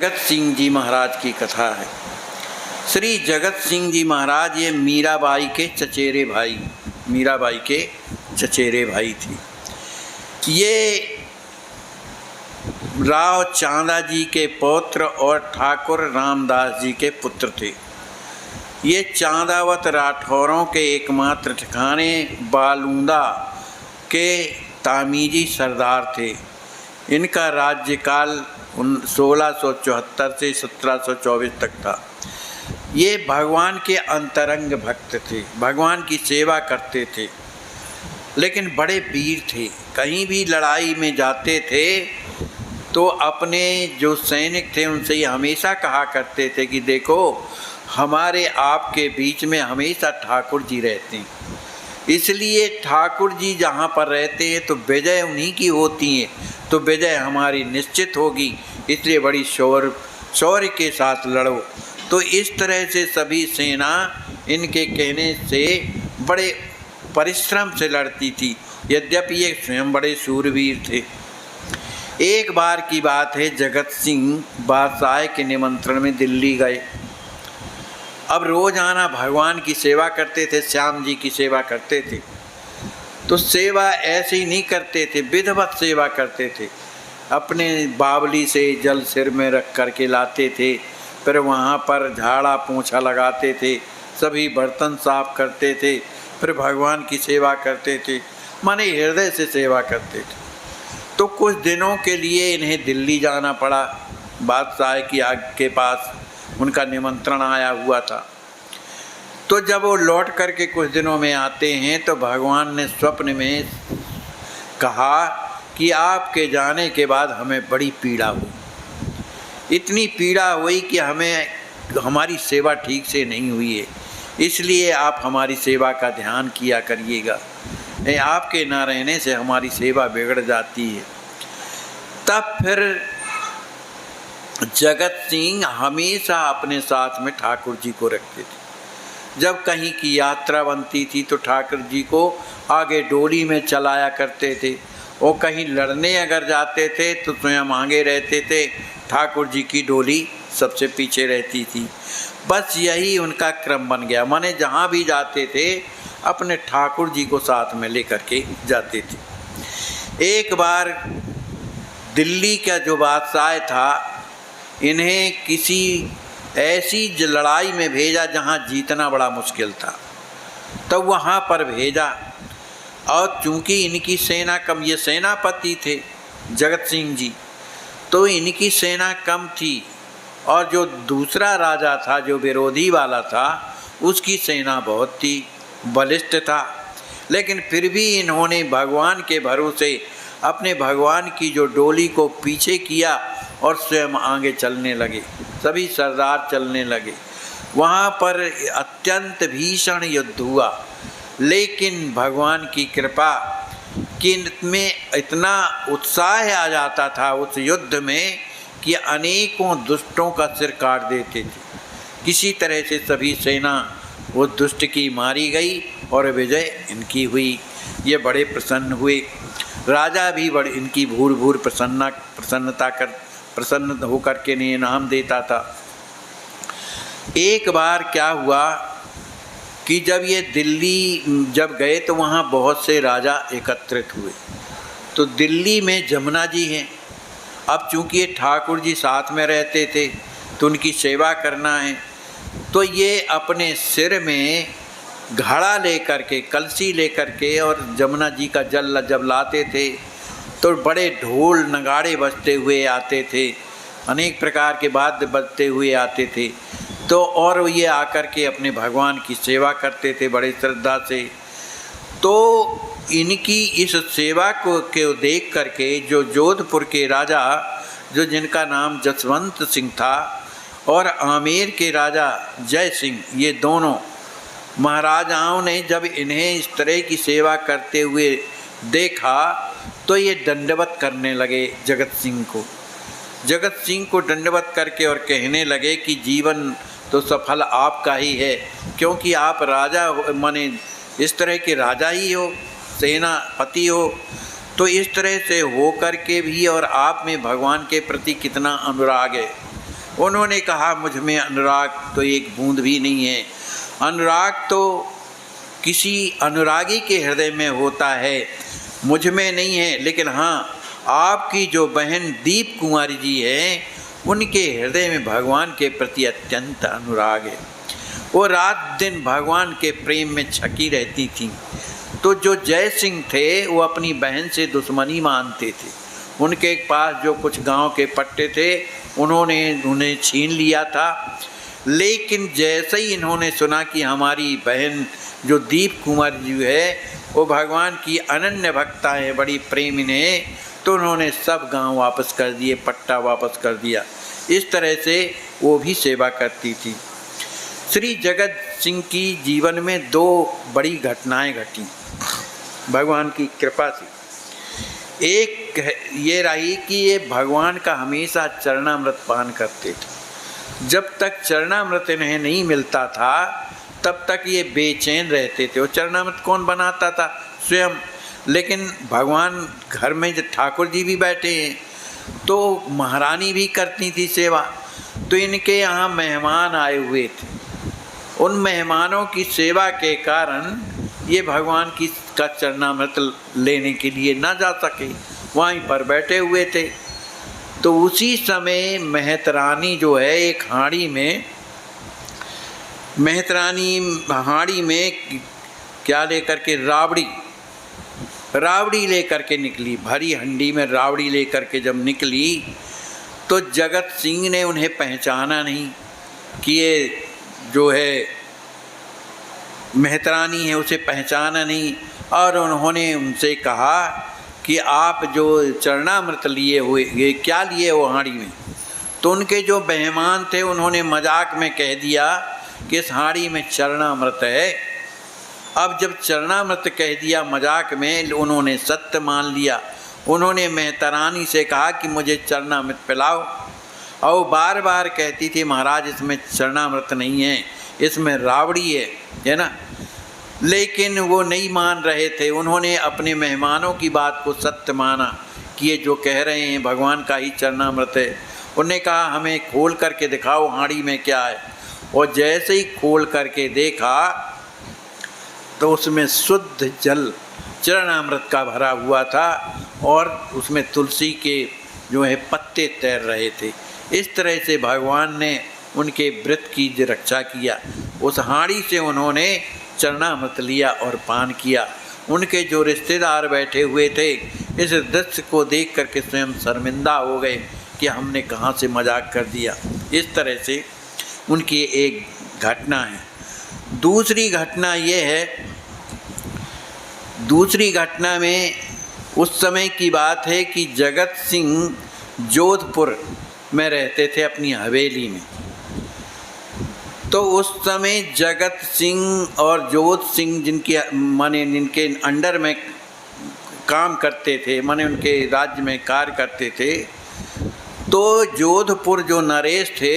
जगत सिंह जी महाराज की कथा है। श्री जगत सिंह जी महाराज ये मीराबाई के चचेरे भाई थे। ये राव चांदा जी के पौत्र और ठाकुर रामदास जी के पुत्र थे। ये चांदावत राठौरों के एकमात्र ठिकाने बालूंदा के तामीजी सरदार थे। इनका राज्यकाल 1674 से 1724 तक था। ये भगवान के अंतरंग भक्त थे, भगवान की सेवा करते थे, लेकिन बड़े वीर थे। कहीं भी लड़ाई में जाते थे तो अपने जो सैनिक थे उनसे ये हमेशा कहा करते थे कि देखो हमारे आपके बीच में हमेशा ठाकुर जी रहते हैं, इसलिए ठाकुर जी जहाँ पर रहते हैं तो विजय उन्हीं की होती है, तो विजय हमारी निश्चित होगी, इसलिए बड़ी शौर्य के साथ लड़ो। तो इस तरह से सभी सेना इनके कहने से बड़े परिश्रम से लड़ती थी, यद्यपि ये स्वयं बड़े शूरवीर थे। एक बार की बात है, जगत सिंह बादशाह के निमंत्रण में दिल्ली गए। अब रोजाना भगवान की सेवा करते थे, श्याम जी की सेवा करते थे। तो सेवा ऐसे ही नहीं करते थे, विधिवत सेवा करते थे। अपने बावली से जल सिर में रख करके लाते थे, फिर वहाँ पर झाड़ा पोंछा लगाते थे, सभी बर्तन साफ करते थे, फिर भगवान की सेवा करते थे, माने हृदय से सेवा करते थे। तो कुछ दिनों के लिए इन्हें दिल्ली जाना पड़ा, बादशाह की के पास उनका निमंत्रण आया हुआ था। तो जब वो लौट करके कुछ दिनों में आते हैं तो भगवान ने स्वप्न में कहा कि आपके जाने के बाद हमें बड़ी पीड़ा हुई, इतनी पीड़ा हुई कि हमारी सेवा ठीक से नहीं हुई है, इसलिए आप हमारी सेवा का ध्यान किया करिएगा, आपके ना रहने से हमारी सेवा बिगड़ जाती है। तब फिर जगत सिंह हमेशा अपने साथ में ठाकुर जी को रखते थे। जब कहीं की यात्रा बनती थी तो ठाकुर जी को आगे डोली में चलाया करते थे, और कहीं लड़ने अगर जाते थे तो स्वयं आगे रहते थे, ठाकुर जी की डोली सबसे पीछे रहती थी। बस यही उनका क्रम बन गया, माने जहाँ भी जाते थे अपने ठाकुर जी को साथ में लेकर के जाते थे। एक बार दिल्ली का जो बादशाह था, इन्हें किसी ऐसी लड़ाई में भेजा जहाँ जीतना बड़ा मुश्किल था, तो वहाँ पर भेजा। और चूँकि इनकी सेना कम, ये सेनापति थे जगत सिंह जी, तो इनकी सेना कम थी, और जो दूसरा राजा था जो विरोधी वाला था उसकी सेना बहुत थी, बलिष्ठ था। लेकिन फिर भी इन्होंने भगवान के भरोसे अपने भगवान की जो डोली को पीछे किया और स्वयं आगे चलने लगे, सभी सरदार चलने लगे। वहाँ पर अत्यंत भीषण युद्ध हुआ, लेकिन भगवान की कृपा कि इनमें इतना उत्साह आ जाता था उस युद्ध में कि अनेकों दुष्टों का सिर काट देते थे। किसी तरह से सभी सेना वो दुष्ट की मारी गई और विजय इनकी हुई। ये बड़े प्रसन्न हुए, राजा भी बड़े इनकी भूर प्रसन्न होकर के इन्हें इनाम देता था। एक बार क्या हुआ कि जब ये दिल्ली जब गए तो वहाँ बहुत से राजा एकत्रित हुए। तो दिल्ली में जमुना जी हैं। अब चूँकि ये ठाकुर जी साथ में रहते थे तो उनकी सेवा करना है, तो ये अपने सिर में घड़ा लेकर के, कलसी लेकर के, और जमुना जी का जल जब लाते थे तो बड़े ढोल नगाड़े बजते हुए आते थे, अनेक प्रकार के वाद्य बजते हुए आते थे। तो और ये आकर के अपने भगवान की सेवा करते थे बड़े श्रद्धा से। तो इनकी इस सेवा को देख करके जो जोधपुर के राजा, जो जिनका नाम जसवंत सिंह था, और आमेर के राजा जय सिंह, ये दोनों महाराजाओं ने जब इन्हें इस तरह की सेवा करते हुए देखा तो ये दंडवत करने लगे जगत सिंह को दंडवत करके और कहने लगे कि जीवन तो सफल आपका ही है, क्योंकि आप राजा माने इस तरह के राजा ही हो, सेनापति हो। तो इस तरह से हो कर के भी और आप में भगवान के प्रति कितना अनुराग है। उन्होंने कहा मुझ में अनुराग तो एक बूंद भी नहीं है। अनुराग तो किसी अनुरागी के हृदय में होता है, मुझ में नहीं है। लेकिन हाँ, आपकी जो बहन दीप कुमारी जी है, उनके हृदय में भगवान के प्रति अत्यंत अनुराग है। वो रात दिन भगवान के प्रेम में छकी रहती थी। तो जो जय सिंह थे वो अपनी बहन से दुश्मनी मानते थे। उनके पास जो कुछ गांव के पट्टे थे उन्होंने उन्हें छीन लिया था। लेकिन जैसे ही इन्होंने सुना कि हमारी बहन जो दीप कुमार जी है वो भगवान की अनन्य भक्ता है, बड़ी प्रेमिन है, तो उन्होंने सब गांव वापस कर दिए, पट्टा वापस कर दिया। इस तरह से वो भी सेवा करती थी। श्री जगत सिंह की जीवन में दो बड़ी घटनाएं घटी भगवान की कृपा से। एक ये रही कि ये भगवान का हमेशा चरणामृत पान करते थे। जब तक चरणामृत इन्हें नहीं मिलता था तब तक ये बेचैन रहते थे। और चरणामृत कौन बनाता था? स्वयं। लेकिन भगवान घर में जब ठाकुर जी भी बैठे हैं तो महारानी भी करती थी सेवा। तो इनके यहाँ मेहमान आए हुए थे। उन मेहमानों की सेवा के कारण ये भगवान की का चरणामृत लेने के लिए ना जा सके, वहीं पर बैठे हुए थे। तो उसी समय मेहतरानी जो है एक हांडी में क्या लेकर के, रावड़ी लेकर के निकली। भरी हंडी में रावड़ी लेकर के जब निकली तो जगत सिंह ने उन्हें पहचाना नहीं कि ये जो है मेहतरानी है, उसे पहचाना नहीं। और उन्होंने उनसे कहा कि आप जो चरणामृत लिए हुए, ये क्या लिए वो हांडी में? तो उनके जो मेहमान थे उन्होंने मजाक में कह दिया कि इस हांडी में चरणामृत है। अब जब चरणामृत कह दिया मजाक में, उन्होंने सत्य मान लिया। उन्होंने मेहतरानी से कहा कि मुझे चरणामृत पिलाओ। और बार बार कहती थी महाराज इसमें चरणामृत नहीं है, इसमें रावड़ी है ना। लेकिन वो नहीं मान रहे थे। उन्होंने अपने मेहमानों की बात को सत्य माना कि ये जो कह रहे हैं भगवान का ही चरणामृत है। उन्होंने कहा हमें खोल करके दिखाओ हांडी में क्या है। और जैसे ही खोल करके देखा तो उसमें शुद्ध जल चरणामृत का भरा हुआ था और उसमें तुलसी के जो है पत्ते तैर रहे थे। इस तरह से भगवान ने उनके व्रत की रक्षा किया। उस हांडी से उन्होंने चरणामृत लिया और पान किया। उनके जो रिश्तेदार बैठे हुए थे इस दृश्य को देख करके स्वयं शर्मिंदा हो गए कि हमने कहाँ से मजाक कर दिया। इस तरह से उनकी एक घटना है। दूसरी घटना ये है, दूसरी घटना में उस समय की बात है कि जगत सिंह जोधपुर में रहते थे अपनी हवेली में। तो उस समय जगत सिंह और जोध सिंह जिनके अंडर में काम करते थे, माने उनके राज्य में कार्य करते थे, तो जोधपुर जो नरेश थे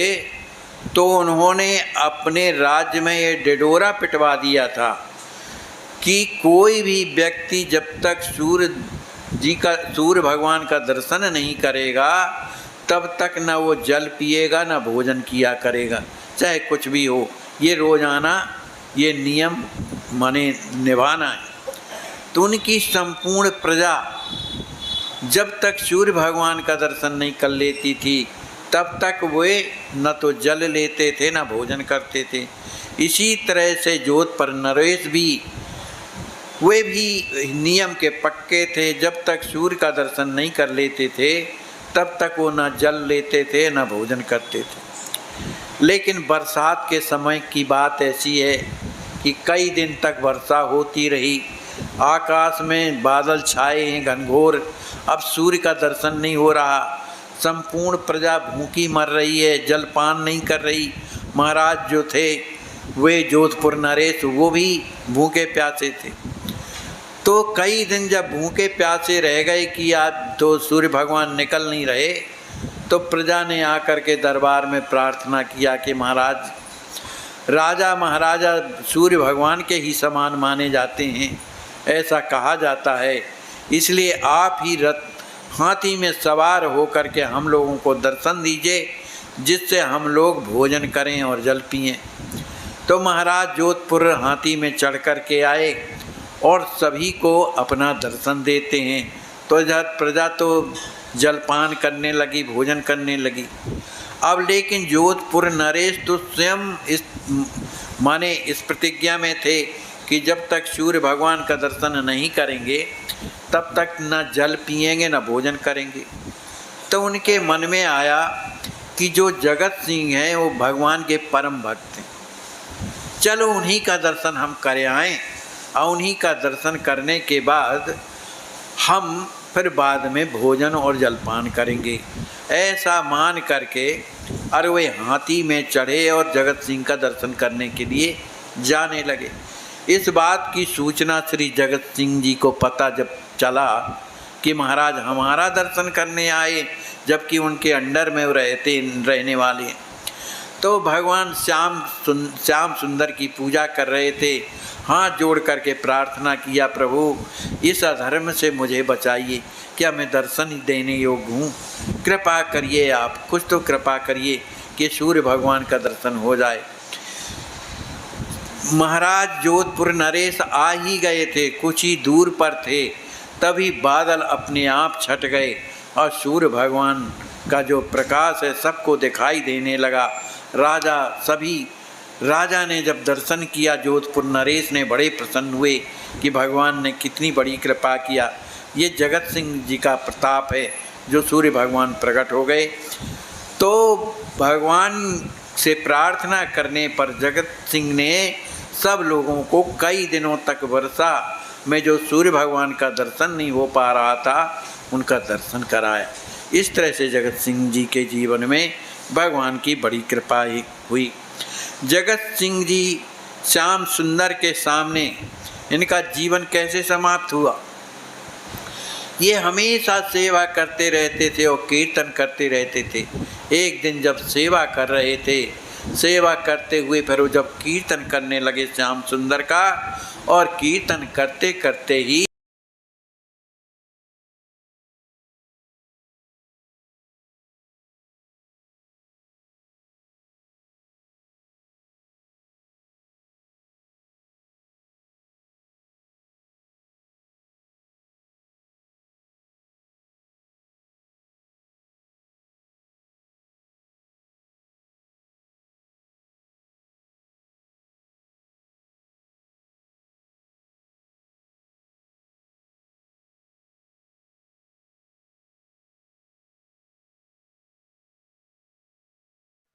तो उन्होंने अपने राज्य में ये डिडोरा पिटवा दिया था कि कोई भी व्यक्ति जब तक सूर्य भगवान का दर्शन नहीं करेगा तब तक न वो जल पिएगा न भोजन किया करेगा, चाहे कुछ भी हो। ये रोजाना ये नियम माने निभाना है। तो उनकी संपूर्ण प्रजा जब तक सूर्य भगवान का दर्शन नहीं कर लेती थी तब तक वे न तो जल लेते थे न भोजन करते थे। इसी तरह से जोधपुर नरेश भी वे भी नियम के पक्के थे। जब तक सूर्य का दर्शन नहीं कर लेते थे तब तक वो न जल लेते थे न भोजन करते थे। लेकिन बरसात के समय की बात ऐसी है कि कई दिन तक वर्षा होती रही, आकाश में बादल छाए हैं घनघोर, अब सूर्य का दर्शन नहीं हो रहा, संपूर्ण प्रजा भूखी मर रही है, जलपान नहीं कर रही। महाराज जो थे वे जोधपुर नरेश वो भी भूखे प्यासे थे। तो कई दिन जब भूखे प्यासे रह गए कि आज तो सूर्य भगवान निकल नहीं रहे, तो प्रजा ने आकर के दरबार में प्रार्थना किया कि महाराज, राजा महाराजा सूर्य भगवान के ही समान माने जाते हैं, ऐसा कहा जाता है, इसलिए आप ही हाथी में सवार होकर के हम लोगों को दर्शन दीजिए जिससे हम लोग भोजन करें और जल पिएं। तो महाराज जोधपुर हाथी में चढ़ कर के आए और सभी को अपना दर्शन देते हैं। तो प्रजा तो जलपान करने लगी, भोजन करने लगी। अब लेकिन जोधपुर नरेश तो स्वयं इस माने इस प्रतिज्ञा में थे कि जब तक सूर्य भगवान का दर्शन नहीं करेंगे तब तक न जल पिएंगे न भोजन करेंगे। तो उनके मन में आया कि जो जगत सिंह हैं वो भगवान के परम भक्त हैं, चलो उन्हीं का दर्शन हम कर आएँ और उन्हीं का दर्शन करने के बाद हम फिर बाद में भोजन और जलपान करेंगे। ऐसा मान करके और वे हाथी में चढ़े और जगत सिंह का दर्शन करने के लिए जाने लगे। इस बात की सूचना श्री जगत सिंह जी को पता जब चला कि महाराज हमारा दर्शन करने आए, जबकि उनके अंडर में रहने वाले हैं, तो भगवान श्याम सुंदर की पूजा कर रहे थे। हाथ जोड़ करके प्रार्थना किया, प्रभु इस अधर्म से मुझे बचाइए, क्या मैं दर्शन देने योग्य हूँ? कृपा करिए, आप कुछ तो कृपा करिए कि सूर्य भगवान का दर्शन हो जाए। महाराज जोधपुर नरेश आ ही गए थे, कुछ ही दूर पर थे, तभी बादल अपने आप छट गए और सूर्य भगवान का जो प्रकाश है सबको दिखाई देने लगा। राजा ने जब दर्शन किया, जोधपुर नरेश ने बड़े प्रसन्न हुए कि भगवान ने कितनी बड़ी कृपा किया। ये जगत सिंह जी का प्रताप है जो सूर्य भगवान प्रकट हो गए। तो भगवान से प्रार्थना करने पर जगत सिंह ने सब लोगों को कई दिनों तक वर्षा में जो सूर्य भगवान का दर्शन नहीं हो पा रहा था उनका दर्शन कराया। इस तरह से जगत सिंह जी के जीवन में भगवान की बड़ी कृपा हुई। जगत सिंह जी श्याम सुंदर के सामने इनका जीवन कैसे समाप्त हुआ? ये हमेशा सेवा करते रहते थे और कीर्तन करते रहते थे। एक दिन जब सेवा कर रहे थे, सेवा करते हुए फिर वो जब कीर्तन करने लगे श्याम सुंदर का, और कीर्तन करते करते ही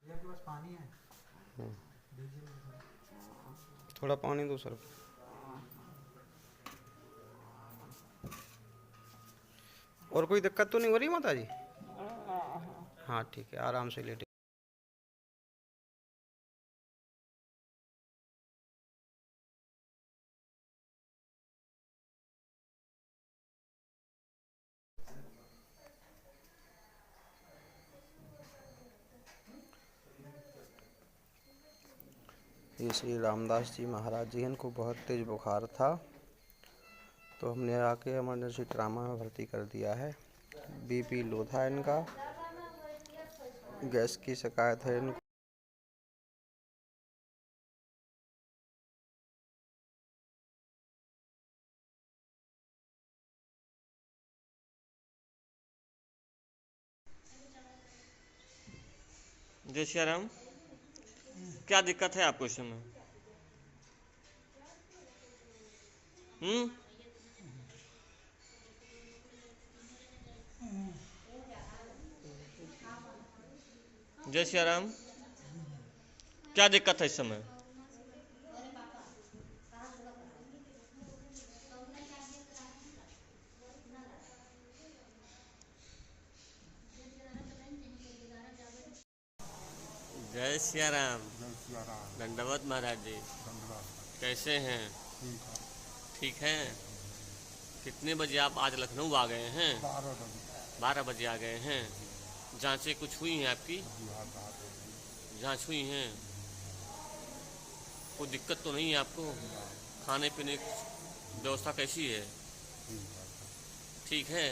आपके पास पानी है? थोड़ा पानी दो सर। और कोई दिक्कत तो नहीं हो रही माता जी? हाँ ठीक है, आराम से लेटे। ये श्री रामदास जी महाराज जी, इनको बहुत तेज बुखार था, तो हमने आके इमरजेंसी ट्रामा में भर्ती कर दिया है। बीपी लो था इनका, गैस की शिकायत है इनको। जय श्री राम। क्या दिक्कत है आपको इस समय? जय श्री राम। क्या दिक्कत है इस समय? जय श्री राम। दंडवत महाराज जी, कैसे हैं? ठीक है। कितने बजे आप आज लखनऊ आ गए हैं? 12 बजे आ गए हैं। जांचें कुछ हुई हैं आपकी? जांच हुई हैं। कोई दिक्कत तो नहीं है आपको? खाने पीने की व्यवस्था कैसी है? ठीक है।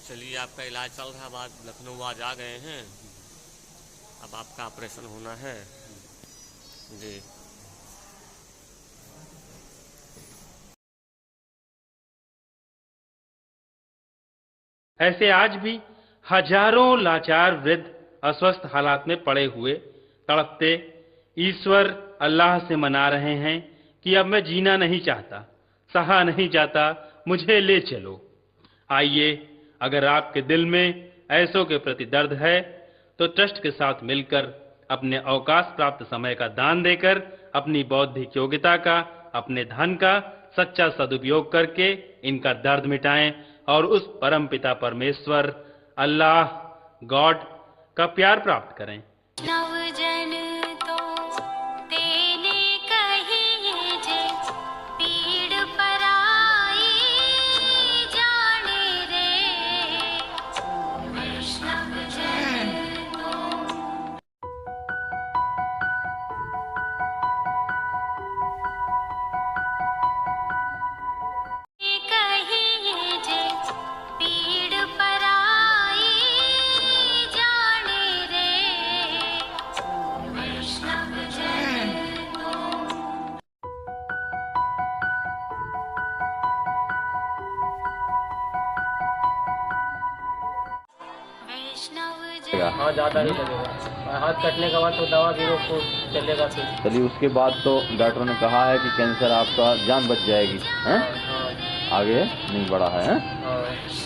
चलिए, आपका इलाज चल रहा, अब आज लखनऊ आज आ गए हैं, अब आपका ऑपरेशन होना है जी। ऐसे आज भी हजारों लाचार वृद्ध अस्वस्थ हालात में पड़े हुए तड़पते ईश्वर अल्लाह से मना रहे हैं कि अब मैं जीना नहीं चाहता, सहा नहीं जाता, मुझे ले चलो। आइए, अगर आपके दिल में ऐसों के प्रति दर्द है तो ट्रस्ट के साथ मिलकर अपने अवकाश प्राप्त समय का दान देकर अपनी बौद्धिक योग्यता का, अपने धन का सच्चा सदुपयोग करके इनका दर्द मिटाएं और उस परम पिता परमेश्वर अल्लाह गॉड का प्यार प्राप्त करें। नवजन तो तेने कही जे पीड़ पराई जाने रे, वैष्णव जन तो कही जे पीड़ पराई जाने रे, वैष्णव जन तो वैष्णव जन हाँ, ज़्यादा नहीं लगेगा। हाथ कटने के बाद तो दवा भी रोक चलेगा फिर। चलिए, उसके बाद तो डॉक्टर ने कहा है कि कैंसर आपका जान बच जाएगी, हैं? आगे नहीं बढ़ा है, हैं?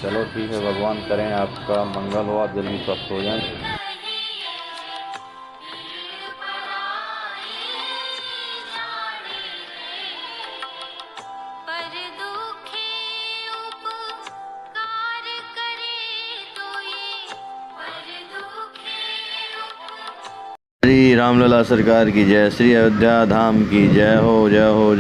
चलो ठीक है, भगवान करें आपका मंगल हो, आप जल्दी स्वस्थ हो जाएं। पर दुखे उपकार करे तो ये, पर दुखे श्री रामलला सरकार की जय, श्री अयोध्या धाम की जय हो, जय हो, जय।